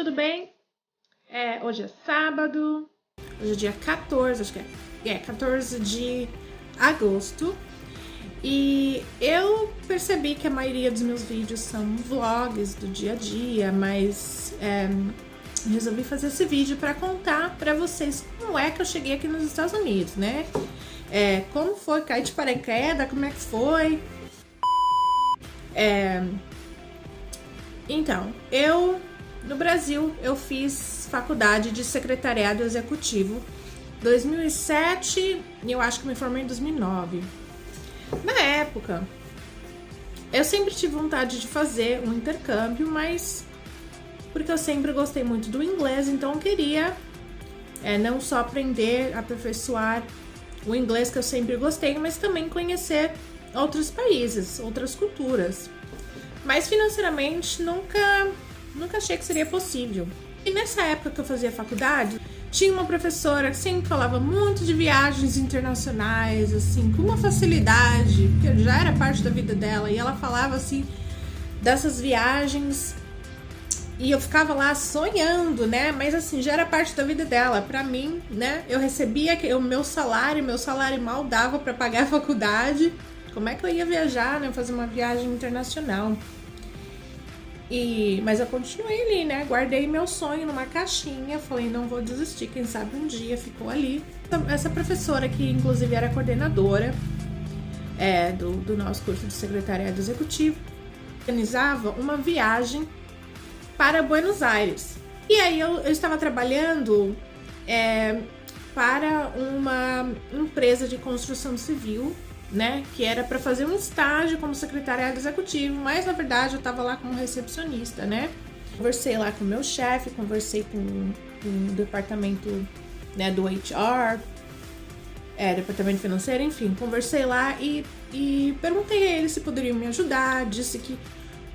tudo bem? Hoje é sábado, hoje é dia 14, acho que é 14 de agosto. E eu percebi que a maioria dos meus vídeos são vlogs do dia a dia, mas resolvi fazer esse vídeo para contar para vocês como é que eu cheguei aqui nos Estados Unidos, né? Como foi cair de paraquedas, como é que foi. Então, no Brasil, eu fiz faculdade de secretariado executivo 2007 e eu acho que me formei em 2009. Na época, eu sempre tive vontade de fazer um intercâmbio, mas porque eu sempre gostei muito do inglês, então eu queria não só aprender, aperfeiçoar o inglês que eu sempre gostei, mas também conhecer outros países, outras culturas. Mas financeiramente nunca achei que seria possível. E nessa época que eu fazia faculdade, tinha uma professora que sempre falava muito de viagens internacionais, assim, com uma facilidade, que já era parte da vida dela, e ela falava assim dessas viagens e eu ficava lá sonhando, né? Mas assim, já era parte da vida dela. Pra mim, né? Eu recebia o meu salário mal dava pra pagar a faculdade. Como é que eu ia viajar, né? Fazer uma viagem internacional. Mas eu continuei ali, né? Guardei meu sonho numa caixinha. Falei, não vou desistir, quem sabe um dia. Ficou ali. Essa professora, que inclusive era coordenadora do nosso curso de secretariado executivo, organizava uma viagem para Buenos Aires. E aí eu estava trabalhando para uma empresa de construção civil, né, que era para fazer um estágio como secretariado executivo, mas na verdade eu estava lá como recepcionista, né? Conversei lá com o meu chefe, conversei com o departamento, né, do HR, departamento financeiro, enfim, conversei lá e perguntei a eles se poderiam me ajudar, disse que,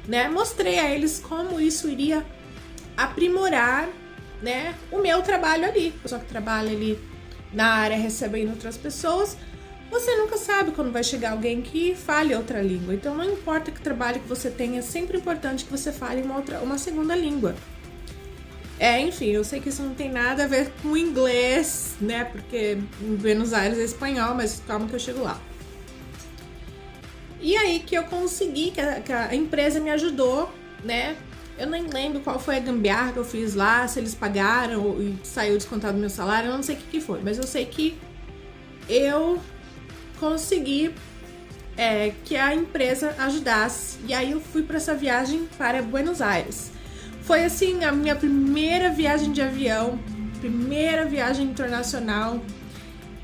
né, mostrei a eles como isso iria aprimorar, né, o meu trabalho ali. A pessoa que trabalha ali na área recebendo outras pessoas, você nunca sabe quando vai chegar alguém que fale outra língua. Então não importa que trabalho que você tenha, é sempre importante que você fale uma segunda língua. Enfim, eu sei que isso não tem nada a ver com inglês, né, porque em Buenos Aires é espanhol, mas calma que eu chego lá. E aí que eu consegui, que a empresa me ajudou, né? Eu nem lembro qual foi a gambiarra que eu fiz lá, se eles pagaram e saiu descontado do meu salário, eu não sei o que foi. Mas eu sei que eu consegui que a empresa ajudasse. E aí eu fui para essa viagem para Buenos Aires. Foi assim a minha primeira viagem de avião, primeira viagem internacional.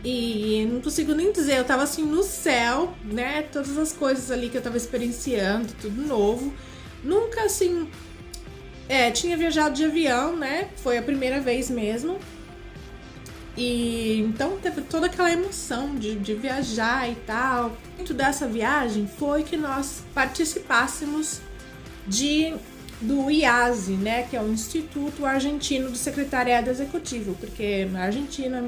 E não consigo nem dizer, eu tava assim no céu, né? Todas as coisas ali que eu tava experienciando, tudo novo. Nunca assim, tinha viajado de avião, né? Foi a primeira vez mesmo. E então teve toda aquela emoção de viajar e tal. Dentro dessa viagem foi que nós participássemos do IASE, né? Que é o Instituto Argentino do Secretariado Executivo, porque na Argentina,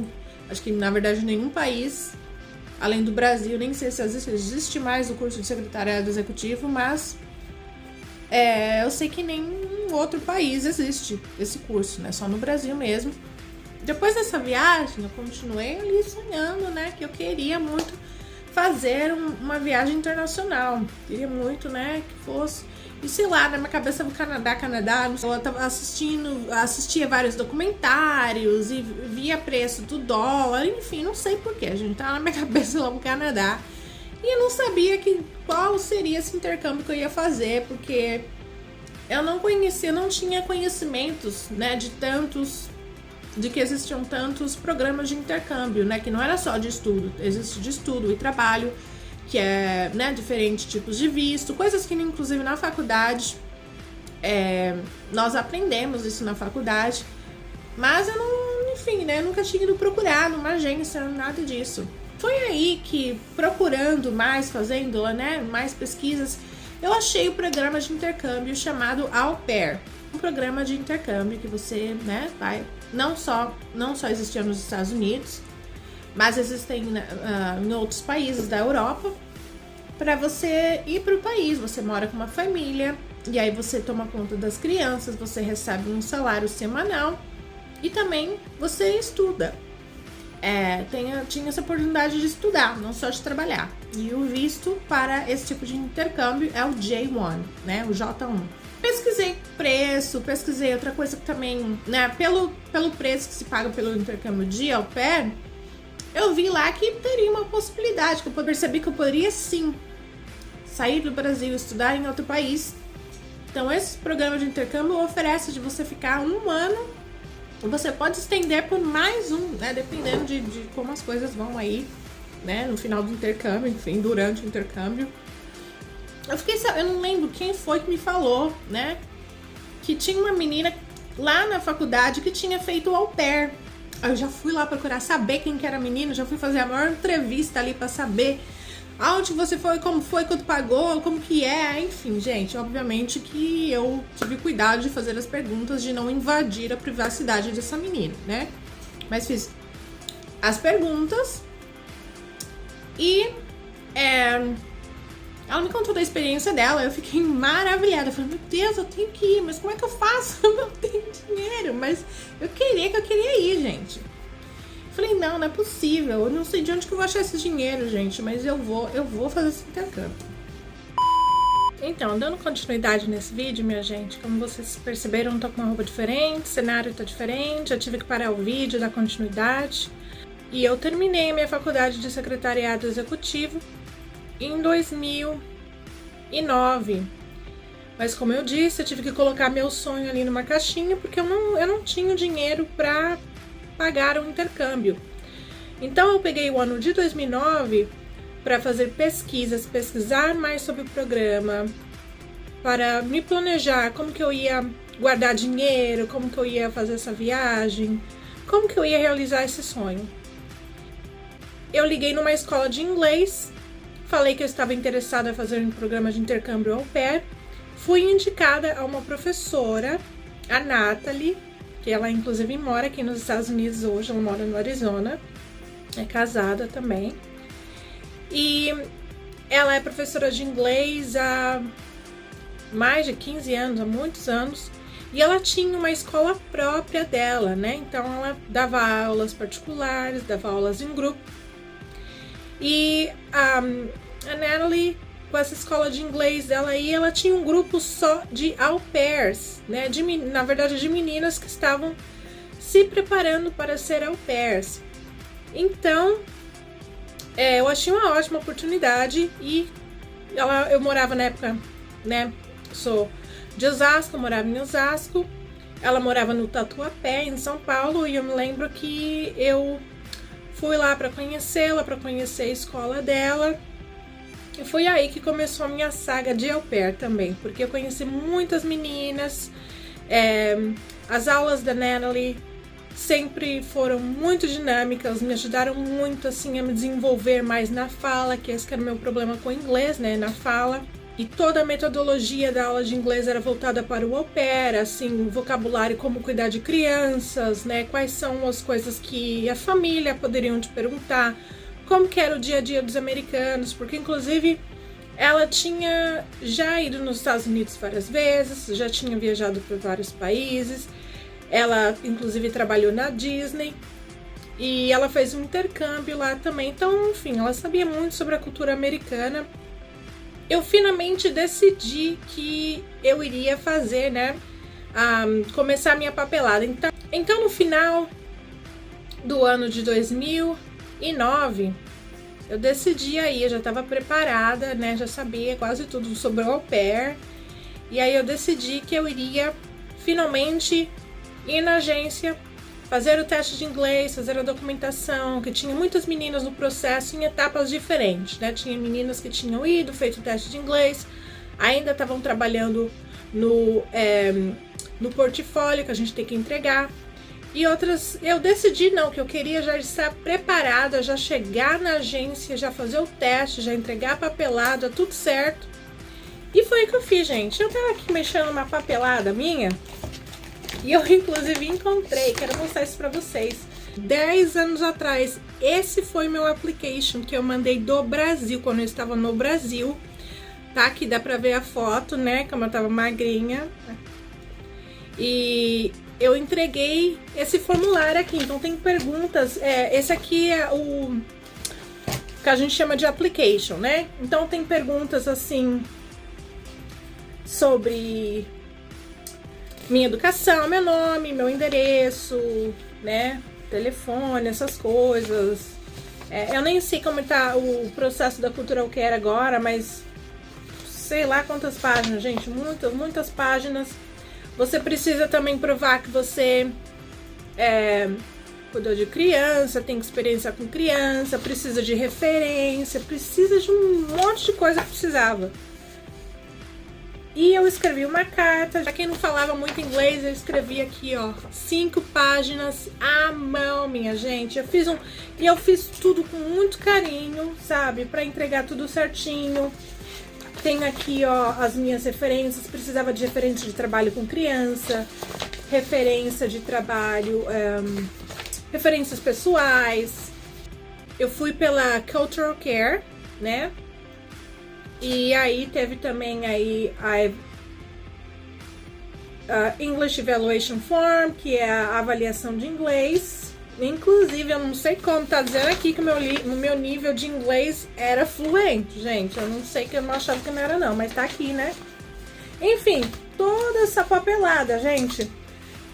acho que, na verdade, nenhum país, além do Brasil, nem sei se existe mais o curso de secretariado executivo, mas eu sei que nenhum outro país existe esse curso, né? Só no Brasil mesmo. Depois dessa viagem, eu continuei ali sonhando, né? Que eu queria muito fazer uma viagem internacional. Queria muito, né? Que fosse... E sei lá, na minha cabeça do Canadá, eu tava assistia vários documentários e via preço do dólar, enfim, não sei porquê, a gente tava na minha cabeça lá no Canadá. E eu não sabia qual seria esse intercâmbio que eu ia fazer, porque eu não tinha conhecimentos, né, de que existiam tantos programas de intercâmbio, né, que não era só de estudo, existe de estudo e trabalho, que é, né, diferentes tipos de visto, coisas que inclusive na faculdade, nós aprendemos isso na faculdade, mas eu não, enfim, né, nunca tinha ido procurar numa agência, nada disso. Foi aí que, procurando mais, fazendo, né, mais pesquisas, eu achei o programa de intercâmbio chamado Au Pair, um programa de intercâmbio que você, né, vai, não só existia nos Estados Unidos, mas existem em outros países da Europa, para você ir para o país. Você mora com uma família E aí você toma conta das crianças, você recebe um salário semanal e também você estuda. Tinha essa oportunidade de estudar, não só de trabalhar. E o visto para esse tipo de intercâmbio é o J1, né? O J1. Pesquisei preço, pesquisei outra coisa que também, né? Pelo preço que se paga pelo intercâmbio de au pair, eu vi lá que teria uma possibilidade, que eu percebi que eu poderia sim sair do Brasil e estudar em outro país. Então esse programa de intercâmbio oferece de você ficar 1 ano. Você pode estender por mais um, né? Dependendo de como as coisas vão aí, né? No final do intercâmbio, enfim, durante o intercâmbio. Eu não lembro quem foi que me falou, né? Que tinha uma menina lá na faculdade que tinha feito au pair. Eu já fui lá procurar saber quem que era a menina, já fui fazer a maior entrevista ali pra saber aonde você foi, como foi, quanto pagou, como que é, enfim, gente, obviamente que eu tive cuidado de fazer as perguntas, de não invadir a privacidade dessa menina, né? Mas fiz as perguntas e ela me contou da experiência dela, eu fiquei maravilhada, eu falei, meu Deus, eu tenho que ir, mas como é que eu faço? Eu não tenho dinheiro, mas eu queria ir, gente. Falei, não é possível, eu não sei de onde que eu vou achar esse dinheiro, gente, mas eu vou fazer esse intercâmbio. Então, dando continuidade nesse vídeo, minha gente, como vocês perceberam, eu tô com uma roupa diferente, o cenário tá diferente, eu tive que parar o vídeo, dar continuidade. E eu terminei a minha faculdade de secretariado executivo em 2009. Mas como eu disse, eu tive que colocar meu sonho ali numa caixinha, porque eu não tinha dinheiro pra pagar o intercâmbio. Então eu peguei o ano de 2009 para fazer pesquisar mais sobre o programa, para me planejar como que eu ia guardar dinheiro, como que eu ia fazer essa viagem, como que eu ia realizar esse sonho. Eu liguei numa escola de inglês, falei que eu estava interessada em fazer um programa de intercâmbio au pair, fui indicada a uma professora, a Nathalie, que ela inclusive mora aqui nos Estados Unidos hoje, ela mora no Arizona, é casada também. E ela é professora de inglês há mais de 15 anos, há muitos anos. E ela tinha uma escola própria dela, né? Então ela dava aulas particulares, dava aulas em grupo. E a Natalie, com essa escola de inglês dela aí, ela tinha um grupo só de au pairs, né? Na verdade, de meninas que estavam se preparando para ser au pairs. Então, eu achei uma ótima oportunidade e eu morava na época, né? Sou de Osasco, eu morava em Osasco. Ela morava no Tatuapé, em São Paulo, e eu me lembro que eu fui lá para conhecê-la, para conhecer a escola dela. E foi aí que começou a minha saga de au pair também, porque eu conheci muitas meninas, as aulas da Natalie sempre foram muito dinâmicas, me ajudaram muito assim a me desenvolver mais na fala, que esse que era o meu problema com o inglês, né, na fala. E toda a metodologia da aula de inglês era voltada para o au pair, assim, vocabulário, como cuidar de crianças, né, quais são as coisas que a família poderiam te perguntar, como que era o dia a dia dos americanos, porque inclusive ela tinha já ido nos Estados Unidos várias vezes, já tinha viajado para vários países, ela inclusive trabalhou na Disney e ela fez um intercâmbio lá também, então enfim, ela sabia muito sobre a cultura americana. Eu finalmente decidi que eu iria fazer, né, começar a minha papelada. Então no final do ano de 2009, eu decidi aí, eu já estava preparada, né, já sabia quase tudo sobre o au pair, e aí eu decidi que eu iria finalmente ir na agência, fazer o teste de inglês, fazer a documentação, que tinha muitas meninas no processo em etapas diferentes, né, tinha meninas que tinham ido, feito o teste de inglês, ainda estavam trabalhando no portfólio que a gente tem que entregar. E outras, eu decidi não, que eu queria já estar preparada, já chegar na agência, já fazer o teste, já entregar a papelada, tudo certo. E foi o que eu fiz, gente. Eu tava aqui mexendo numa papelada minha, e eu inclusive encontrei, quero mostrar isso pra vocês. 10 anos atrás, esse foi meu application que eu mandei do Brasil, quando eu estava no Brasil, tá? Aqui dá pra ver a foto, né? Como eu tava magrinha. E eu entreguei esse formulário aqui, então tem perguntas. Esse aqui é o que a gente chama de application, né? Então tem perguntas assim sobre minha educação, meu nome, meu endereço, né? Telefone, essas coisas. Eu nem sei como tá o processo da Cultural Care agora, mas sei lá quantas páginas, gente, muitas páginas. Você precisa também provar que você cuidou de criança, tem experiência com criança, precisa de referência, precisa de um monte de coisa que precisava. E eu escrevi uma carta, já quem não falava muito inglês, eu escrevi aqui, ó, 5 páginas à mão, minha gente. Eu fiz tudo com muito carinho, sabe, pra entregar tudo certinho. Tem aqui, ó, as minhas referências. Precisava de referência de trabalho com criança, referência de trabalho, referências pessoais. Eu fui pela Cultural Care, né? E aí teve também aí a English Evaluation Form, que é a avaliação de inglês. Inclusive, eu não sei como tá dizendo aqui que o meu nível de inglês era fluente, gente. Eu não sei, que eu não achava que não era não, mas tá aqui, né? Enfim, toda essa papelada, gente.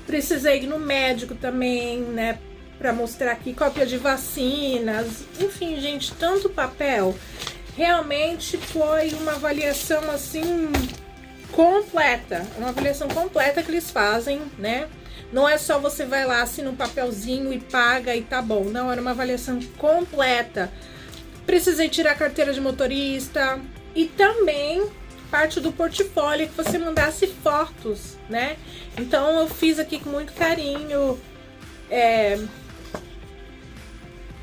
Precisei ir no médico também, né? Pra mostrar aqui cópia de vacinas. Enfim, gente, tanto papel. Realmente foi uma avaliação, assim, completa. Uma avaliação completa que eles fazem, né? Não é só você vai lá, assina um papelzinho e paga e tá bom. Não, era uma avaliação completa. Precisei tirar a carteira de motorista. E também parte do portfólio, que você mandasse fotos, né? Então eu fiz aqui com muito carinho.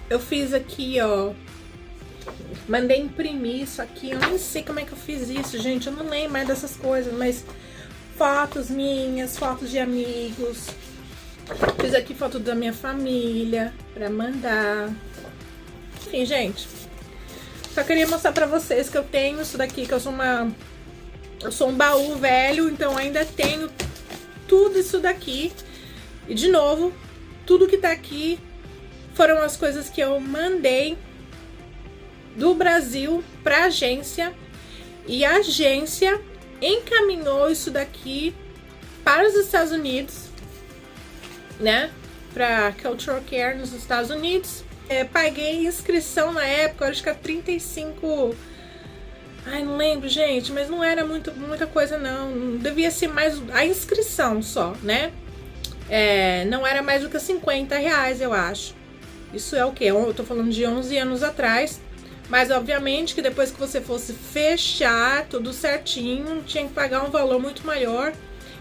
Eu fiz aqui, ó. Mandei imprimir isso aqui. Eu nem sei como é que eu fiz isso, gente. Eu não lembro mais dessas coisas, mas fotos minhas, fotos de amigos. Fiz aqui foto da minha família pra mandar. Enfim, gente. Só queria mostrar pra vocês que eu tenho isso daqui, que eu sou um baú velho, então ainda tenho tudo isso daqui. E de novo, tudo que tá aqui foram as coisas que eu mandei do Brasil pra agência. E a agência encaminhou isso daqui para os Estados Unidos, né? Para Cultural Care nos Estados Unidos. Paguei inscrição na época, acho que era 35. Ai, não lembro, gente, mas não era muita coisa, não. Devia ser mais a inscrição só, né? Não era mais do que R$50, eu acho. Isso é o quê? Eu tô falando de 11 anos atrás. Mas obviamente que depois que você fosse fechar tudo certinho, tinha que pagar um valor muito maior.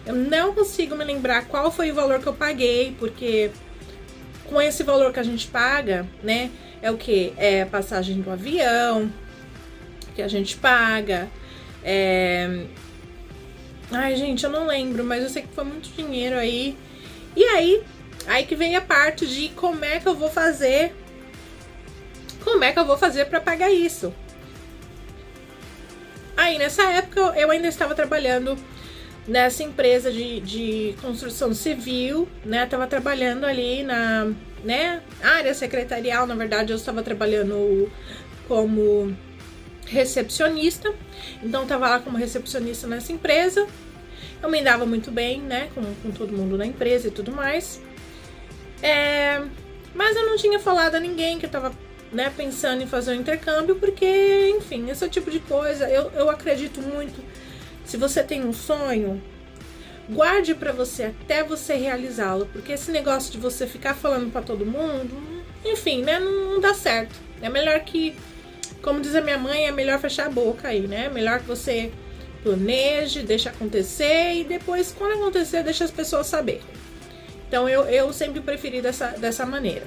Eu não consigo me lembrar qual foi o valor que eu paguei, porque com esse valor que a gente paga, né, é o que? É passagem do avião que a gente paga. Ai, gente, eu não lembro, mas eu sei que foi muito dinheiro aí. E aí que vem a parte de como é que eu vou fazer. Como é que eu vou fazer para pagar isso? Aí, nessa época, eu ainda estava trabalhando nessa empresa de construção civil, né? Tava trabalhando ali na, né, área secretarial. Na verdade, eu estava trabalhando como recepcionista. Então, tava lá como recepcionista nessa empresa. Eu me dava muito bem, né? Com todo mundo na empresa e tudo mais. Mas eu não tinha falado a ninguém que eu tava, né, pensando em fazer um intercâmbio, porque, enfim, esse tipo de coisa, eu acredito muito. Se você tem um sonho, guarde pra você até você realizá-lo, porque esse negócio de você ficar falando pra todo mundo, enfim, né, não dá certo. É melhor que, como diz a minha mãe, é melhor fechar a boca aí, né? Melhor que você planeje, deixe acontecer e depois, quando acontecer, deixa as pessoas saberem. Então, eu sempre preferi dessa maneira.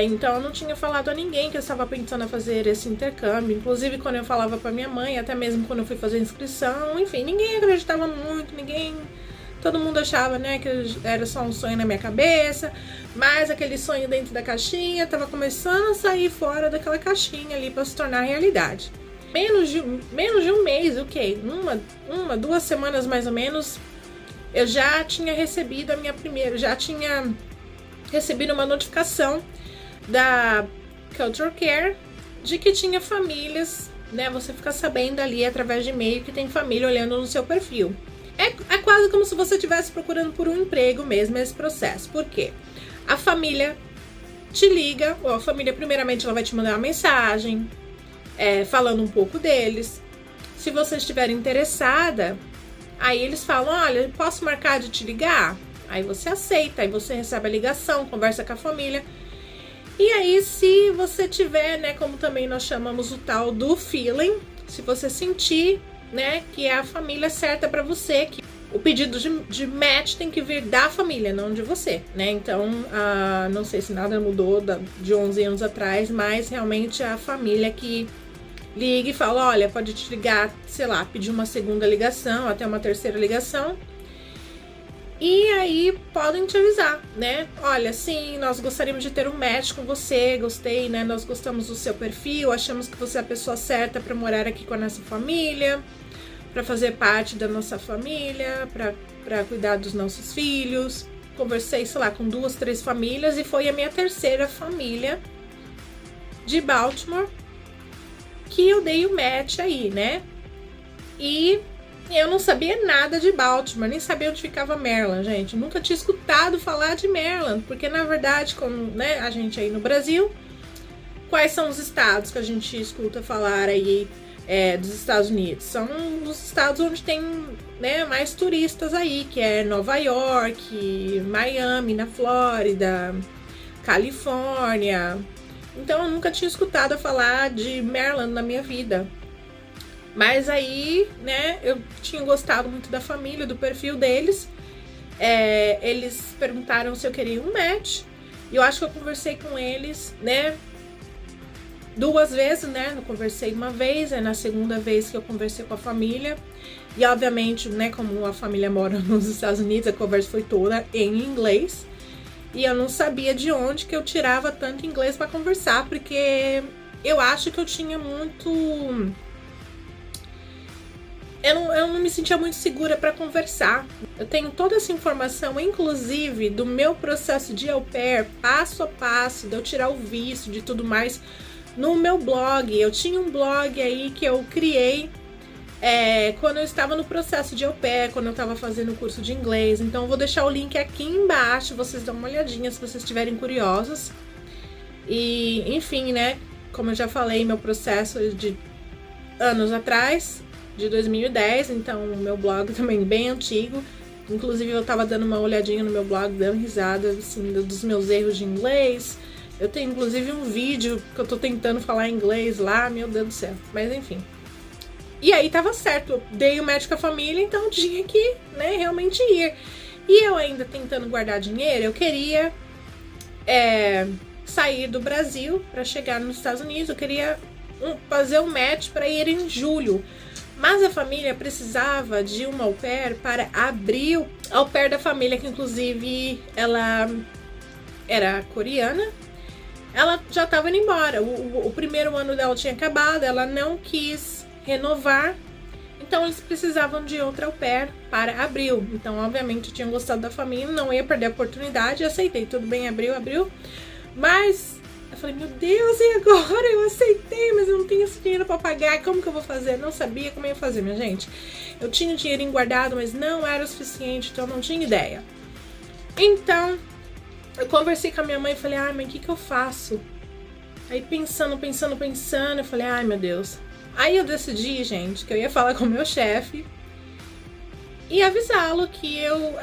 Então eu não tinha falado a ninguém que eu estava pensando em fazer esse intercâmbio. Inclusive quando eu falava pra minha mãe, até mesmo quando eu fui fazer a inscrição, enfim, ninguém acreditava muito, todo mundo achava, né, que era só um sonho na minha cabeça, mas aquele sonho dentro da caixinha estava começando a sair fora daquela caixinha ali para se tornar realidade. Menos de um mês, ok? Duas semanas mais ou menos, eu já tinha recebido já tinha recebido uma notificação da Culture Care de que tinha famílias, né? Você fica sabendo ali através de e-mail que tem família olhando no seu perfil. É quase como se você estivesse procurando por um emprego mesmo esse processo. Por quê? A família te liga, ou a família primeiramente ela vai te mandar uma mensagem falando um pouco deles. Se você estiver interessada, aí eles falam, olha, posso marcar de te ligar? Aí você aceita, aí você recebe a ligação, conversa com a família. E aí, se você tiver, né, como também nós chamamos o tal do feeling, se você sentir, né, que é a família certa para você, que o pedido de match tem que vir da família, não de você, né? Então, não sei se nada mudou de 11 anos atrás, mas realmente a família que liga e fala, olha, pode te ligar, sei lá, pedir uma segunda ligação, até uma terceira ligação. E aí podem te avisar, né? Olha, sim, nós gostaríamos de ter um match com você, gostei, né? Nós gostamos do seu perfil, achamos que você é a pessoa certa para morar aqui com a nossa família, para fazer parte da nossa família, para cuidar dos nossos filhos. Conversei, sei lá, com 2, 3 famílias e foi a minha terceira família de Baltimore que eu dei o match aí, né? E eu não sabia nada de Baltimore, nem sabia onde ficava Maryland, gente. Nunca tinha escutado falar de Maryland, porque na verdade, como, né, a gente aí no Brasil, quais são os estados que a gente escuta falar aí dos Estados Unidos? São os estados onde tem, né, mais turistas aí, que é Nova York, Miami, na Flórida, Califórnia. Então eu nunca tinha escutado falar de Maryland na minha vida. Mas aí, né, eu tinha gostado muito da família, do perfil deles. Eles perguntaram se eu queria um match. E eu acho que eu conversei com eles, né, 2 vezes, né? Eu conversei uma vez, na segunda vez que eu conversei com a família. E obviamente, né, como a família mora nos Estados Unidos, a conversa foi toda em inglês. E eu não sabia de onde que eu tirava tanto inglês para conversar, porque eu acho que eu tinha muito... Eu não me sentia muito segura para conversar. Eu tenho toda essa informação, inclusive do meu processo de au pair, passo a passo, de eu tirar o visto, de tudo mais, no meu blog. Eu tinha um blog aí que eu criei quando eu estava no processo de au pair, quando eu estava fazendo o curso de inglês. Então eu vou deixar o link aqui embaixo, vocês dão uma olhadinha se vocês estiverem curiosos. E, enfim, né, como eu já falei, meu processo de anos atrás, de 2010, então o meu blog também bem antigo. Inclusive eu tava dando uma olhadinha no meu blog, dando risada, assim, dos meus erros de inglês. Eu tenho inclusive um vídeo que eu tô tentando falar inglês lá, meu Deus do céu. Mas enfim. E aí tava certo, eu dei o match com a família, então tinha que, né, realmente ir. E eu ainda tentando guardar dinheiro, eu queria sair do Brasil para chegar nos Estados Unidos. Eu queria fazer um match para ir em julho. Mas a família precisava de uma au pair para abrir a au pair da família, que inclusive ela era coreana. Ela já estava indo embora. O primeiro ano dela tinha acabado, ela não quis renovar. Então eles precisavam de outra au pair para abril. Então, obviamente, eu tinha gostado da família, não ia perder a oportunidade. Aceitei, tudo bem, abril. Mas eu falei, meu Deus, e agora? Eu aceitei, mas eu não tenho esse dinheiro para pagar. Como que eu vou fazer? Eu não sabia como eu ia fazer, minha gente. Eu tinha o dinheirinho guardado, mas não era o suficiente, então eu não tinha ideia. Então, eu conversei com a minha mãe e falei, ai, mãe, o que eu faço? Aí pensando, eu falei, ai, meu Deus. Aí eu decidi, gente, que eu ia falar com o meu chefe e avisá-lo que eu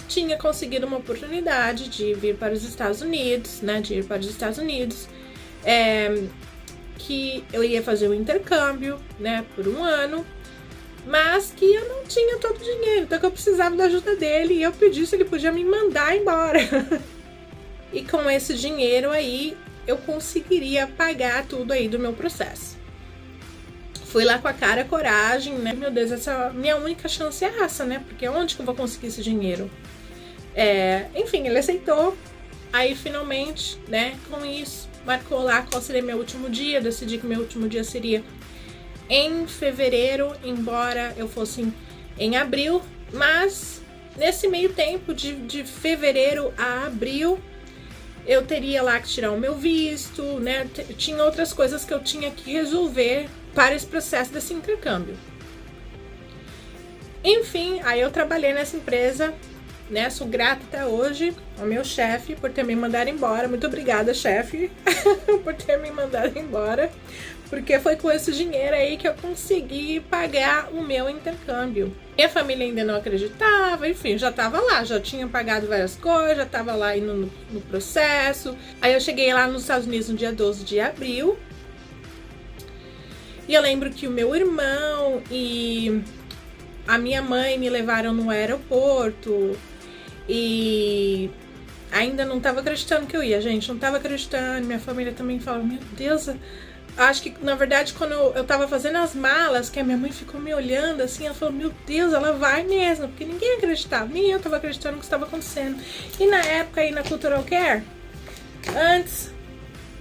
tinha conseguido uma oportunidade de vir para os Estados Unidos, né, que eu ia fazer um intercâmbio, né, por 1 ano, mas que eu não tinha todo o dinheiro, então que eu precisava da ajuda dele e eu pedi se ele podia me mandar embora. E com esse dinheiro aí, eu conseguiria pagar tudo aí do meu processo. Fui lá com a cara, a coragem, né? Meu Deus, essa minha única chance é essa, né? Porque onde que eu vou conseguir esse dinheiro? Enfim, ele aceitou. Aí, finalmente, né? Com isso, marcou lá qual seria meu último dia. Decidi que meu último dia seria em fevereiro, embora eu fosse em abril, mas nesse meio tempo, de fevereiro a abril, eu teria lá que tirar o meu visto, né? Tinha outras coisas que eu tinha que resolver para esse processo desse intercâmbio. Enfim, aí eu trabalhei nessa empresa, né? Sou grata até hoje ao meu chefe por ter me mandado embora. Muito obrigada, chefe, por ter me mandado embora, porque foi com esse dinheiro aí que eu consegui pagar o meu intercâmbio. Minha família ainda não acreditava, enfim, já tava lá, já tinha pagado várias coisas, já tava lá indo no processo. Aí eu cheguei lá nos Estados Unidos no dia 12 de abril. E eu lembro que o meu irmão e a minha mãe me levaram no aeroporto. E ainda não tava acreditando que eu ia, gente, não tava acreditando. Minha família também falava, meu Deus, acho que na verdade quando eu tava fazendo as malas, que a minha mãe ficou me olhando assim, ela falou, meu Deus, ela vai mesmo, porque ninguém acreditava, nem eu tava acreditando no que estava acontecendo. E na época aí na Cultural Care, antes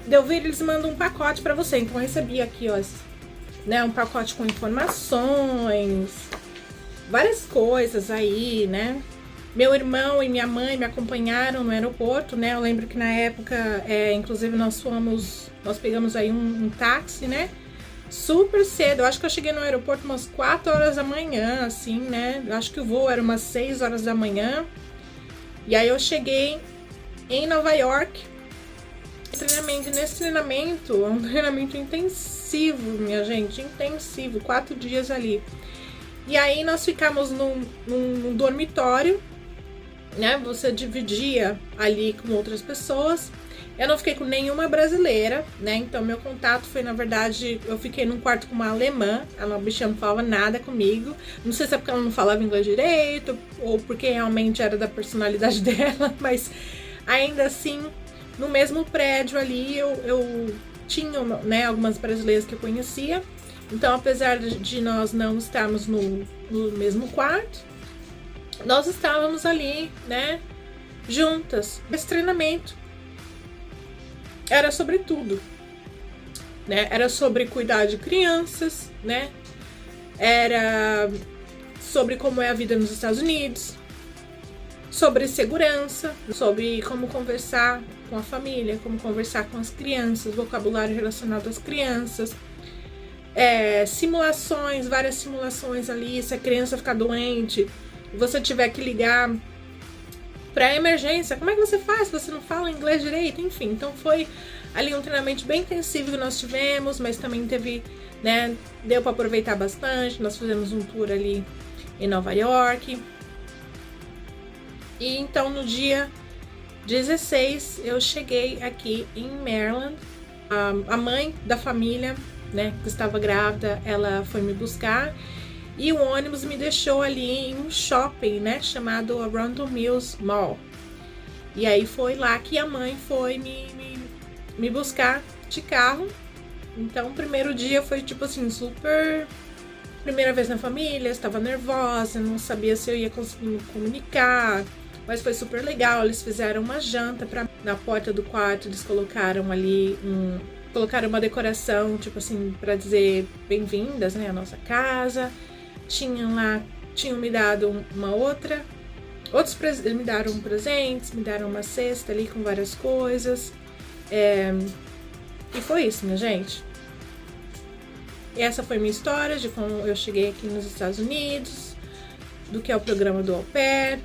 de eu vir, eles mandam um pacote pra você, então eu recebi aqui, ó, né, um pacote com informações, várias coisas aí, né. Meu irmão e minha mãe me acompanharam no aeroporto, né? Eu lembro que na época, inclusive nós pegamos aí um táxi, né? Super cedo, eu acho que eu cheguei no aeroporto umas 4 horas da manhã, assim, né? Eu acho que o voo era umas 6 horas da manhã. E aí eu cheguei em Nova York. Nesse treinamento, é um treinamento intensivo, minha gente, intensivo, 4 dias ali. E aí nós ficamos num dormitório, né? Você dividia ali com outras pessoas. Eu não fiquei com nenhuma brasileira, né? Então meu contato foi, na verdade, eu fiquei num quarto com uma alemã. A bichinha não falava nada comigo. Não sei se é porque ela não falava inglês direito ou porque realmente era da personalidade dela, mas ainda assim, no mesmo prédio ali, eu tinha, né, algumas brasileiras que eu conhecia. Então, apesar de nós não estarmos no mesmo quarto, nós estávamos ali, né, juntas. Esse treinamento era sobre tudo, né? Era sobre cuidar de crianças, né? Era sobre como é a vida nos Estados Unidos, sobre segurança, sobre como conversar com a família, como conversar com as crianças, vocabulário relacionado às crianças. Simulações, várias simulações ali, se a criança ficar doente, você tiver que ligar para emergência, como é que você faz se você não fala inglês direito? Enfim, então foi ali um treinamento bem intensivo que nós tivemos, mas também teve, né, deu para aproveitar bastante. Nós fizemos um tour ali em Nova York. E então no dia 16 eu cheguei aqui em Maryland. A mãe da família, né, que estava grávida, ela foi me buscar e o ônibus me deixou ali em um shopping, né, chamado Arundel Mills Mall. E aí foi lá que a mãe foi me buscar de carro. Então o primeiro dia foi tipo assim, super primeira vez na família, estava nervosa, não sabia se eu ia conseguir me comunicar, mas foi super legal. Eles fizeram uma janta na porta do quarto, eles colocaram ali colocaram uma decoração, tipo assim, para dizer bem-vindas, né, à nossa casa. Tinham me dado me deram presentes, me deram uma cesta ali com várias coisas. E foi isso, minha gente. E essa foi minha história de como eu cheguei aqui nos Estados Unidos, do que é o programa do Au Pair.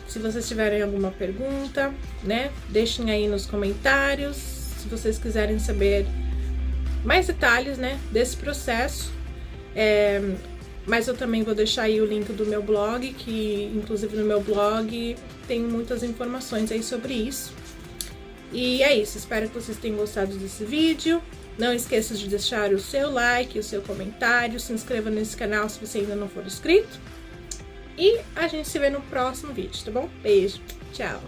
Se vocês tiverem alguma pergunta, né, deixem aí nos comentários. Se vocês quiserem saber mais detalhes, né, desse processo. Mas eu também vou deixar aí o link do meu blog, que inclusive no meu blog tem muitas informações aí sobre isso. E é isso, espero que vocês tenham gostado desse vídeo. Não esqueça de deixar o seu like, o seu comentário, se inscreva nesse canal se você ainda não for inscrito. E a gente se vê no próximo vídeo, tá bom? Beijo, tchau!